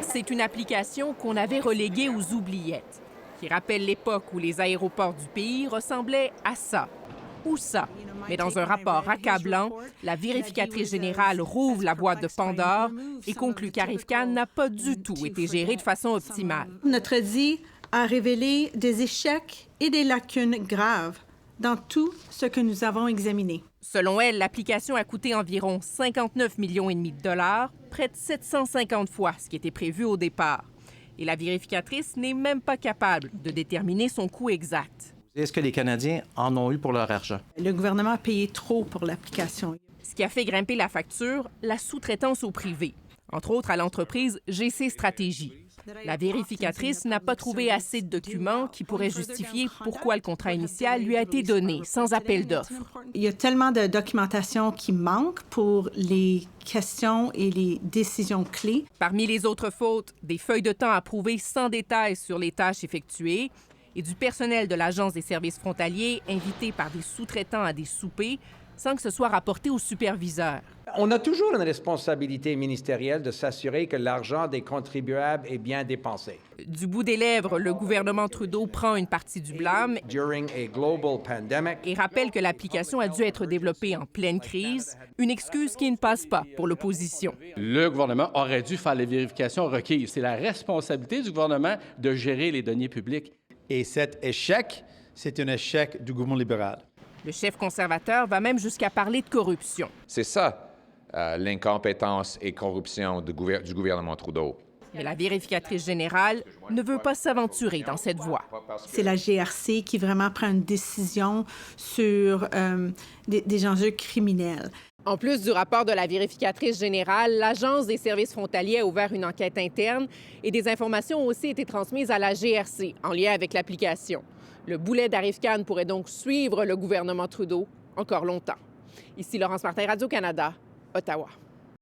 C'est une application qu'on avait reléguée aux oubliettes, qui rappelle l'époque où les aéroports du pays ressemblaient à ça ou ça. Mais dans un rapport accablant, la vérificatrice générale rouvre la boîte de Pandore et conclut qu'Arifcan n'a pas du tout été géré de façon optimale. Notre audit a révélé des échecs et des lacunes graves dans tout ce que nous avons examiné. Selon elle, l'application a coûté environ 59,5 millions de dollars, près de 750 fois ce qui était prévu au départ. Et la vérificatrice n'est même pas capable de déterminer son coût exact. Est-ce que les Canadiens en ont eu pour leur argent? Le gouvernement a payé trop pour l'application. Ce qui a fait grimper la facture, la sous-traitance au privé, entre autres à l'entreprise GC Stratégie. La vérificatrice n'a pas trouvé assez de documents qui pourraient justifier pourquoi le contrat initial lui a été donné sans appel d'offres. Il y a tellement de documentation qui manque pour les questions et les décisions clés. Parmi les autres fautes, des feuilles de temps approuvées sans détails sur les tâches effectuées et du personnel de l'Agence des services frontaliers invité par des sous-traitants à des soupers sans que ce soit rapporté au superviseur. On a toujours une responsabilité ministérielle de s'assurer que l'argent des contribuables est bien dépensé. Du bout des lèvres, le gouvernement Trudeau prend une partie du blâme et rappelle que l'application a dû être développée en pleine crise, une excuse qui ne passe pas pour l'opposition. Le gouvernement aurait dû faire les vérifications requises. C'est la responsabilité du gouvernement de gérer les deniers publics. Et cet échec, c'est un échec du gouvernement libéral. Le chef conservateur va même jusqu'à parler de corruption. C'est ça, l'incompétence et corruption du gouvernement Trudeau. Mais la vérificatrice générale ne veut pas s'aventurer dans cette voie. C'est la GRC qui vraiment prend une décision sur des enjeux criminels. En plus du rapport de la vérificatrice générale, l'Agence des services frontaliers a ouvert une enquête interne et des informations ont aussi été transmises à la GRC en lien avec l'application. Le boulet d'Arifcan pourrait donc suivre le gouvernement Trudeau encore longtemps. Ici Laurence Martin, Radio-Canada, Ottawa.